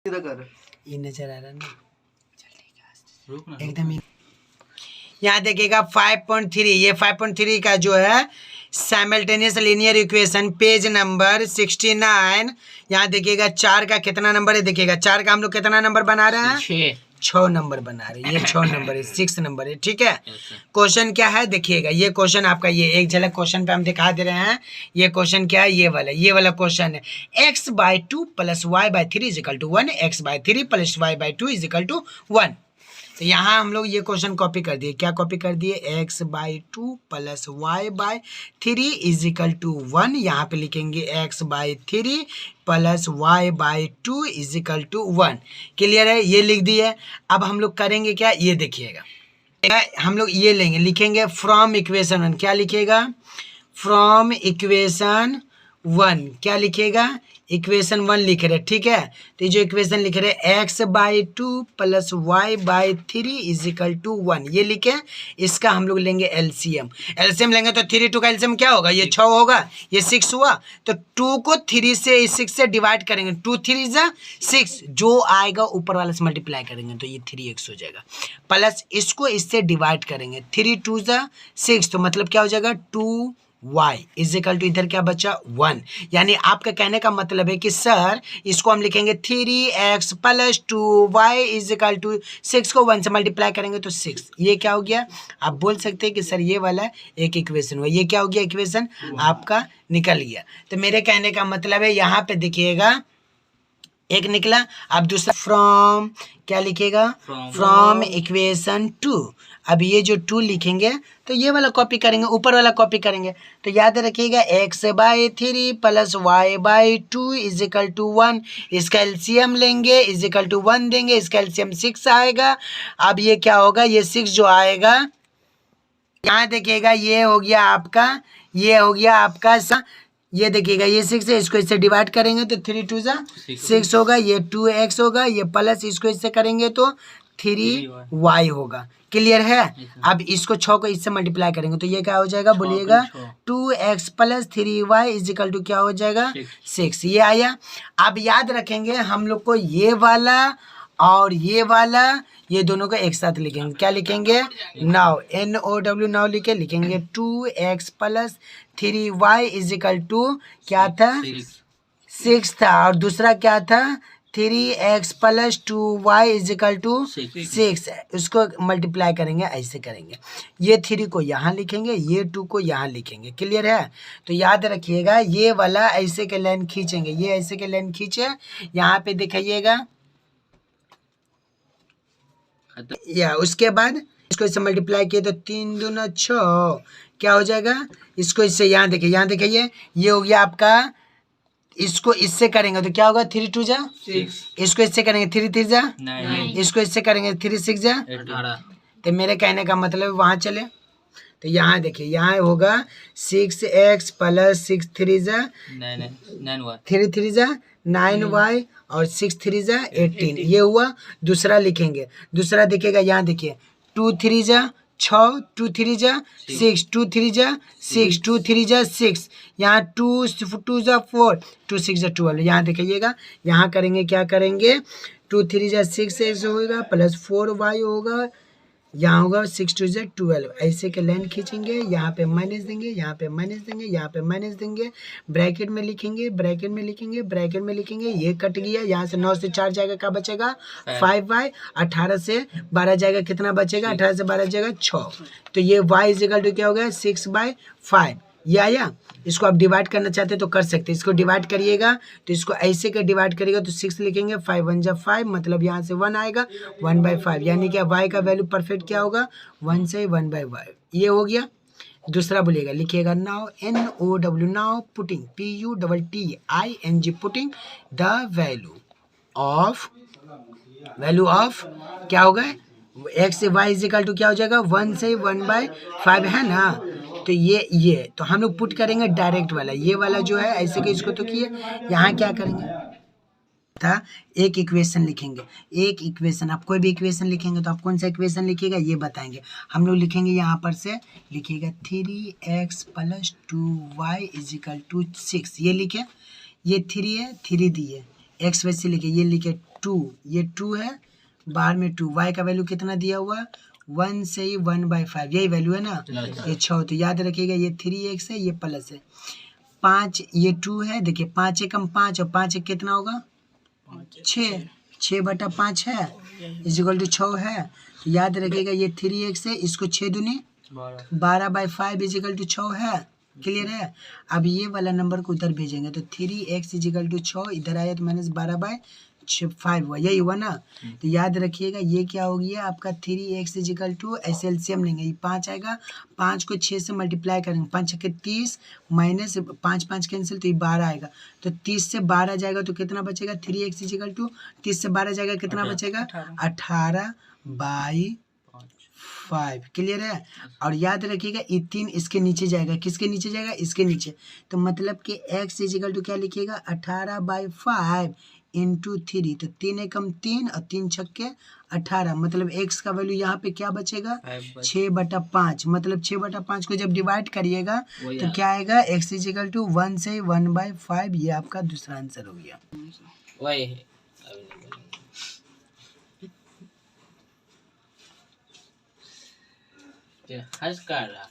ये नजर आ रहा ना, एकदम यहाँ देखिएगा 5.3, ये 5.3 का जो है simultaneous linear equation page number 69। यहाँ देखिएगा 4 का कितना नंबर है, देखिएगा 4 का हम लोग कितना नंबर बना रहे हैं, 6 नंबर बना रहे हैं। ये 6 नंबर है, 6 नंबर है, ठीक है। क्वेश्चन क्या है देखिएगा, ये क्वेश्चन आपका, ये एक झलक क्वेश्चन पे हम दिखा दे रहे हैं। ये क्वेश्चन क्या है, ये वाला क्वेश्चन है। x/2 + y/3 = 1, x/3 + y/2 = 1। तो यहाँ हम लोग ये क्वेश्चन कॉपी कर दिए। क्या कॉपी कर दिए, x/2 + y/3 = 1। यहाँ पे लिखेंगे x/3 + y/2 = 1। क्लियर है, ये लिख दिए। अब हम लोग करेंगे क्या, ये देखिएगा, हम लोग ये लेंगे, लिखेंगे फ्रॉम इक्वेशन 1। क्या लिखेगा, फ्रॉम इक्वेशन 1, क्या लिखेगा, इक्वेशन 1 लिख रहे, ठीक है। तो ये जो इक्वेशन लिख रहे x/2 + y/3 = 1, ये लिखे। इसका हम लोग लेंगे एलसीएम। एलसीएम लेंगे तो 3 2 का एलसीएम क्या होगा, ये 6 होगा, ये 6 हुआ। तो 2 को 3 से 6 से डिवाइड करेंगे, 2 3 जा 6, जो आएगा ऊपर वाले से मल्टीप्लाई करेंगे तो ये 3x हो जाएगा। प्लस इसको इससे डिवाइड करेंगे, 3 2 जा 6, तो मतलब क्या हो जाएगा, 2y = इधर क्या बचा, 1। यानी आपका कहने का मतलब है कि सर इसको हम लिखेंगे 3x + 2y = 6 को 1 से मल्टीप्लाई करेंगे तो 6। ये क्या हो गया, आप बोल सकते हैं कि सर ये वाला एक इक्वेशन हुआ। ये क्या हो गया, इक्वेशन आपका निकल गया। तो मेरे कहने का मतलब है, यहाँ पे देखिएगा एक निकला। अब दूसरा फ्रॉम, क्या लिखेगा, फ्रॉम इक्वेशन 2। अब ये जो 2 लिखेंगे तो ये वाला कॉपी करेंगे, ऊपर वाला कॉपी करेंगे। तो याद रखिएगा x/3 + y/2 = 1। इसका एलसीएम लेंगे, = 1 देंगे, इसका एलसीएम 6 आएगा। अब ये क्या होगा, ये 6 जो आएगा, यहाँ देखिएगा ये हो गया आपका, ये हो गया आपका, ये देखिएगा ये 6 है, इसको इससे डिवाइड करेंगे तो 3 2 जा 6 होगा, ये 2x होगा, ये प्लस इसको इससे करेंगे तो 3y होगा। क्लियर है। अब इसको 6 को इससे मल्टीप्लाई करेंगे तो ये क्या हो जाएगा, बोलिएगा 2x + 3y = क्या हो जाएगा, 6। ये आया। अब याद रखेंगे हम लोग को ये वाला और ये वाला, ये दोनों को एक साथ लिखेंगे। क्या लिखेंगे, नाउ NOW नाउ लिखेंगे 2x + 3y = क्या था, 6 था। और दूसरा क्या था, 3x + 2y = 6। उसको मल्टीप्लाई करेंगे, ऐसे करेंगे। ये 3 को यहाँ लिखेंगे, ये 2 को यहाँ लिखेंगे। क्लियर है। तो याद रखिएगा ये वाला ऐसे के लाइन खींचेंगे, ये ऐसे के लाइन खींचे, यहाँ पे दिखाइएगा, या उसके बाद इसको इससे मल्टीप्लाई किए तो 3 दूना 6, क्या हो जाएगा, इसको इससे यहाँ देखिए, यहाँ देखिए ये हो गया आपका। इसको इससे करेंगे तो क्या होगा, 3 2 जा 6, इसको इससे करेंगे 3 3 जा 9, इसको इससे करेंगे 3 6 जा 18। तो मेरे कहने का मतलब वहाँ चले। तो यहाँ देखिए, यहाँ होगा 6x + 6 3 जा 9, 3 3 जा 9y और 6 3 जा 18। ये हुआ। दूसरा लिखेंगे, दूसरा देखिएगा, यहाँ देखिए 2 3 जा 6, 2 3 जा 6, 2 3 जा 6, 2 3 जा 6, यहाँ 2 2 जा 4, 2 6 जा 12। यहाँ देखिएगा, यहाँ करेंगे, क्या करेंगे, 2 3 जा 6x होगा प्लस 4y होगा, यहाँ होगा 6 2 जा 12। ऐसे के लाइन खींचेंगे, यहाँ पे माइनस देंगे, यहाँ पे माइनस देंगे, यहाँ पे माइनस देंगे, ब्रैकेट में लिखेंगे, ब्रैकेट में लिखेंगे, ब्रैकेट में लिखेंगे। ये कट गया, यहाँ से 9 से 4 जाएगा, क्या बचेगा 5y, 18 से 12 जाएगा, कितना बचेगा, 18 से 12 जाएगा 6। तो ये y = क्या हो गया, 6/5। ये आया। इसको आप डिवाइड करना चाहते हैं तो कर सकते हैं। इसको डिवाइड करिएगा तो इसको ऐसे के डिवाइड करिएगा तो 6 लिखेंगे, 5 1 जा 5, मतलब यहाँ से 1 आएगा, 1/5। यानी कि y का वैल्यू परफेक्ट क्या होगा, 1 से 1/5। ये हो गया। दूसरा बोलिएगा, लिखिएगा now NOW now putting PUTTING putting the value of क्या होगा, x से y = क्या हो जाएगा, 1 से 1/5 है ना। तो ये तो हम लोग पुट करेंगे डायरेक्ट वाला, ये वाला जो है ऐसे के इसको तो किए। यहाँ क्या करेंगे था, एक इक्वेशन लिखेंगे, एक इक्वेशन। आप कोई भी इक्वेशन लिखेंगे तो आप कौन सा इक्वेशन लिखिएगा ये बताएंगे। हम लोग लिखेंगे, यहाँ पर से लिखिएगा 3x + 2y = 6। ये लिखे, ये 3 है, 3 दिए, x वैसे लिखे, ये लिखे 2, ये 2 है, बाहर में 2, y का वैल्यू कितना दिया हुआ 1 से ही 1/5, यही वैल्यू है ना। ये 6, तो याद रखिएगा ये 3x है, ये प्लस है। 5, ये 2 है, देखिए 5 एकम 5 और 5 एक कितना होगा 6, 6/5 है इक्वल टू 6 है। तो याद रखिएगा ये 3x है, इसको 6 दूनी 12/5 इक्वल टू 6 है। क्लियर है। अब ये वाला नंबर को उधर भेजेंगे तो 3x इक्वल टू 6 इधर आया तो -12/5 हुआ, यही हुआ ना। तो याद रखिएगा ये क्या हो गया आपका 3x इक्वल टू, ऐसे एलसीएम लेंगे, ये 5 आएगा, 5 को 6 से मल्टीप्लाई करेंगे, 5 छक्के 30 माइनस 5 कैंसिल तो ये 12 आएगा। तो 30 से 12 जाएगा तो कितना बचेगा 3x इक्वल टू 30 से 12 जाएगा कितना बचेगा 18/5। क्लियर है। और याद रखिएगा ये 3 इसके नीचे जाएगा, किसके नीचे जाएगा इसके नीचे, तो मतलब कि x इक्वल टू क्या लिखिएगा 18/5 इंटू 3, तो 3 एकम 3 और 3 छक्के 18, मतलब x का वैल्यू यहाँ पे क्या बचेगा 6/5, मतलब 6/5 को जब डिवाइड करिएगा तो क्या आएगा x इक्वल टू 1 से 1/5, ये आपका दूसरा आंसर हो गया। वही हंस कर रहा